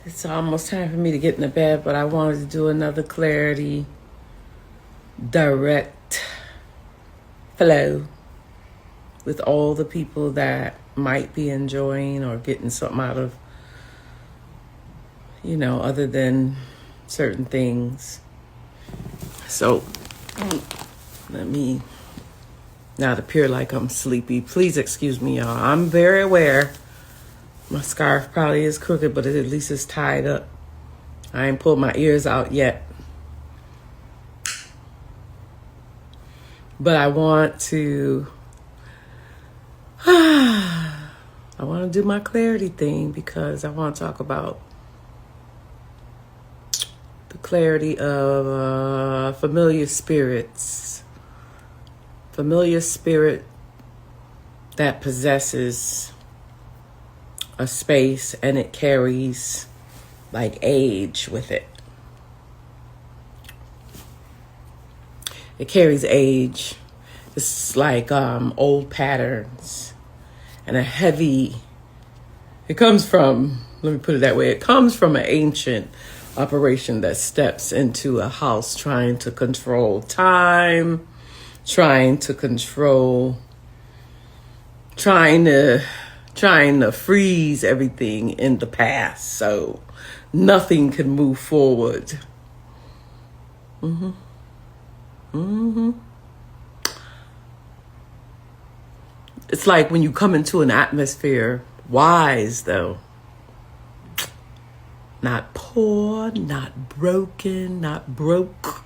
It's almost time for me to get in the bed, but I wanted to do another clarity, direct flow with all the people that might be enjoying or getting something out of, other than certain things. So let me not appear like I'm sleepy. Please excuse me, y'all. I'm very aware. My scarf probably is crooked, but at least it's tied up. I ain't pulled my ears out yet. But I want to do my clarity thing because I want to talk about the clarity of familiar spirits. Familiar spirit that possesses a space and it carries like age with it. It carries age. It's like old patterns and a heavy, it comes from, let me put it that way, it comes from an ancient operation that steps into a house trying to control time, trying to freeze everything in the past so nothing can move forward. It's like when you come into an atmosphere, wise though, not poor, not broken, not broke,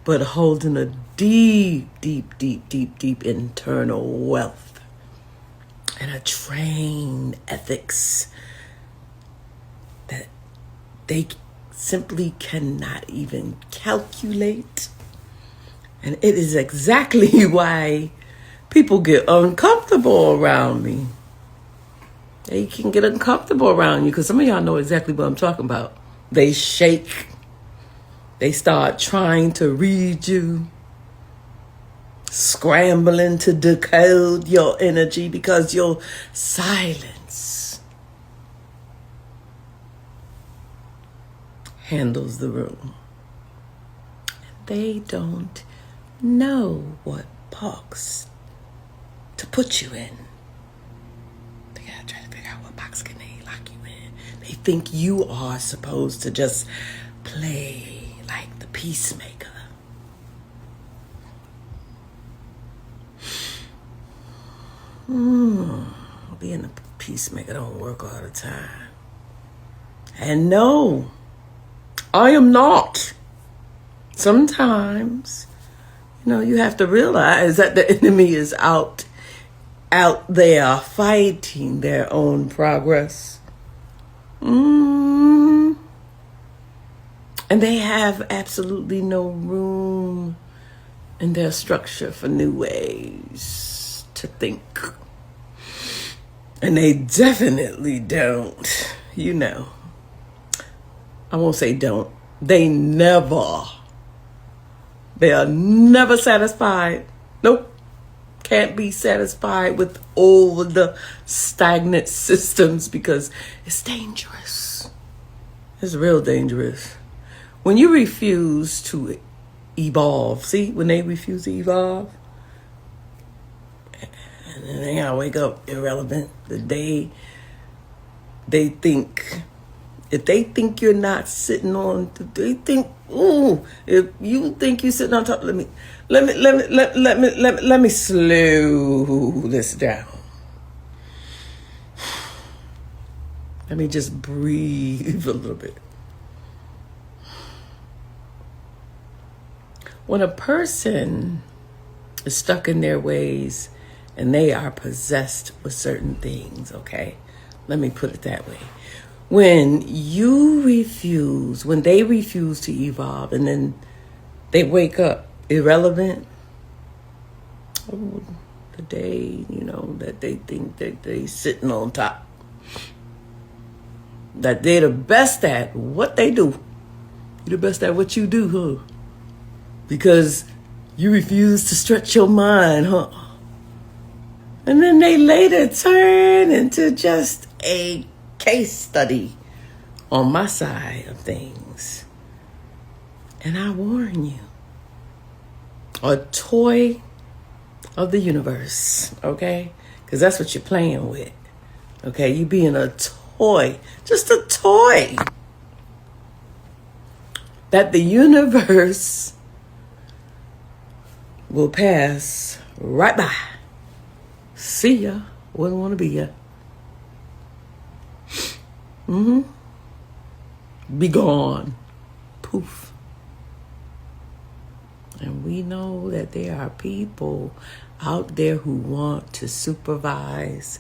but holding a deep, deep, deep, deep, deep internal wealth. And a trained ethics that they simply cannot even calculate. And it is exactly why people get uncomfortable around me. They can get uncomfortable around you because some of y'all know exactly what I'm talking about. They shake. They start trying to read you. Scrambling to decode your energy because your silence handles the room. They don't know what box to put you in. They gotta try to figure out what box can they lock you in. They think you are supposed to just play like the peacemaker. Being a peacemaker don't work all the time. And no, I am not. Sometimes, you have to realize that the enemy is out there fighting their own progress. And they have absolutely no room in their structure for new ways to think. And they definitely don't, I won't say don't. They are never satisfied. Nope. Can't be satisfied with all the stagnant systems because it's dangerous. It's real dangerous. When you refuse to evolve, see, when they refuse to evolve, and then they gotta wake up irrelevant the day they think. If they think you're not sitting on, they think, if you think you're sitting on top, let me slow this down. Let me just breathe a little bit. When a person is stuck in their ways and they are possessed with certain things, okay? Let me put it that way. When they refuse to evolve and then they wake up irrelevant, the day, that they think that they sitting on top, that they're the best at what they do. You're the best at what you do, huh? Because you refuse to stretch your mind, huh? And then they later turn into just a case study on my side of things. And I warn you, a toy of the universe, okay? Because that's what you're playing with, okay? You being a toy, just a toy that the universe will pass right by. See ya. Wouldn't want to be ya. Be gone. Poof. And we know that there are people out there who want to supervise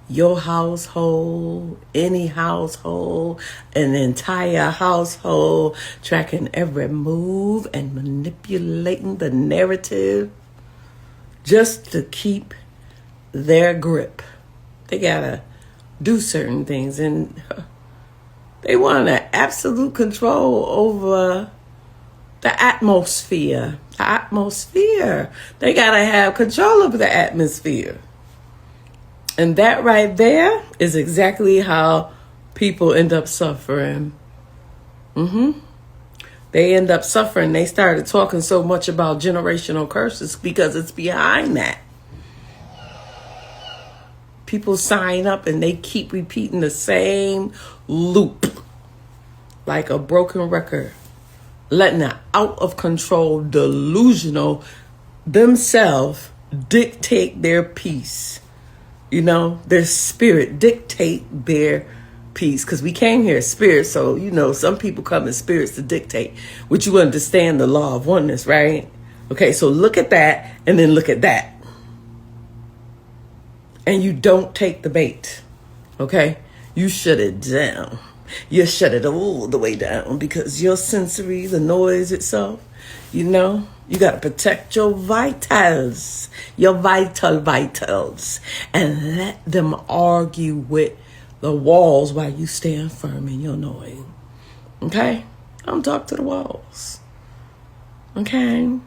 your household, any household, an entire household, tracking every move and manipulating the narrative just to keep their grip. They gotta do certain things, and they want an absolute control over the atmosphere. The atmosphere. They gotta have control over the atmosphere. And that right there is exactly how people end up suffering. They end up suffering. They started talking so much about generational curses because it's behind that. People sign up and they keep repeating the same loop like a broken record, letting an out of control, delusional themselves dictate their peace. You know, their spirit dictate their peace. Because we came here as spirits, so, you know, some people come as spirits to dictate. Which you understand the law of oneness, right? Okay, so look at that and then look at that. And you don't take the bait, okay? You shut it down. You shut it all the way down because your sensory, the noise itself, you know, you got to protect your vitals, your vitals, and let them argue with the walls while you stand firm in your knowing. Okay? Don't talk to the walls. Okay?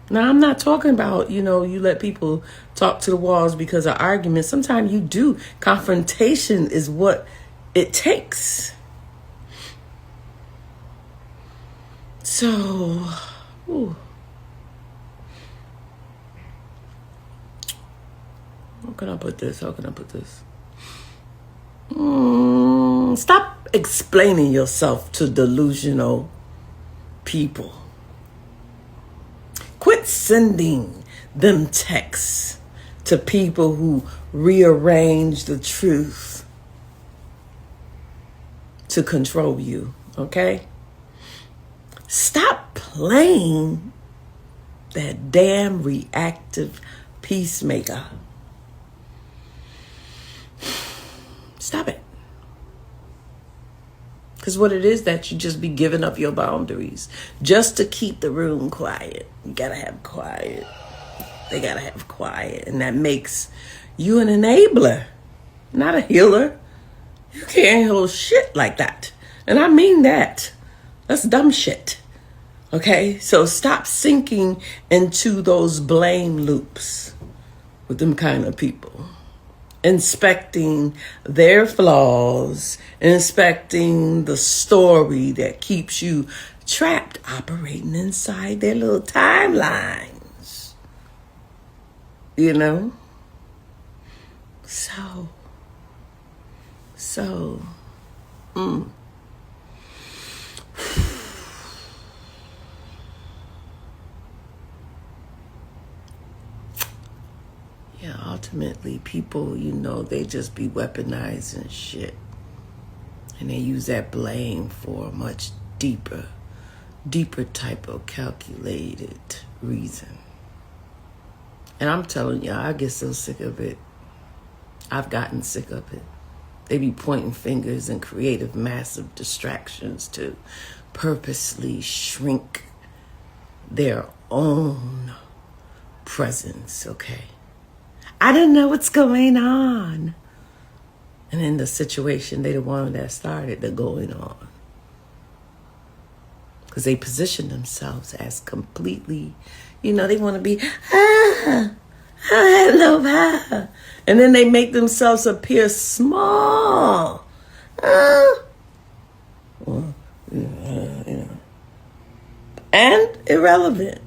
Now, I'm not talking about, you know, you let people talk to the walls because of arguments. Sometimes you do. Confrontation is what it takes. So, how can I put this? Stop explaining yourself to delusional people. Quit sending them texts to people who rearrange the truth to control you, okay? Stop playing that damn reactive peacemaker. Stop it. Because what it is that you just be giving up your boundaries just to keep the room quiet. You gotta have quiet. They gotta have quiet. And that makes you an enabler, not a healer. You can't handle shit like that. And I mean that. That's dumb shit. Okay? So stop sinking into those blame loops with them kind of people. Inspecting their flaws, inspecting the story that keeps you trapped, operating inside their little timelines. You know? So. Yeah, ultimately, people, you know, they just be weaponizing shit. And they use that blame for a much deeper type of calculated reason. And I'm telling you, I get so sick of it. I've gotten sick of it. They be pointing fingers and creative massive distractions to purposely shrink their own presence, okay? I don't know what's going on. And in the situation, they the one that started the going on. Because they position themselves as completely, you know, they want to be, hello. And then they make themselves appear small. Well, and irrelevant.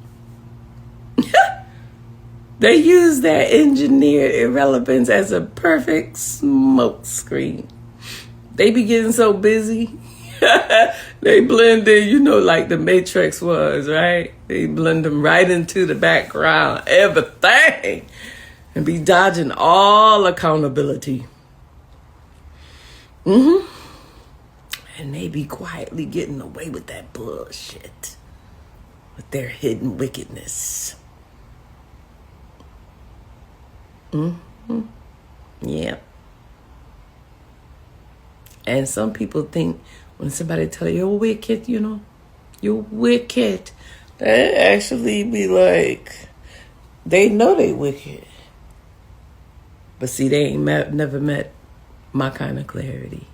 They use their engineered irrelevance as a perfect smokescreen. They be getting so busy. They blend in, like the Matrix was, right? They blend them right into the background, everything, and be dodging all accountability. And they be quietly getting away with that bullshit with their hidden wickedness. Yeah. And some people think when somebody tell you you're wicked, you're wicked, they actually be like, they know they wicked. But see, they ain't never met my kind of clarity.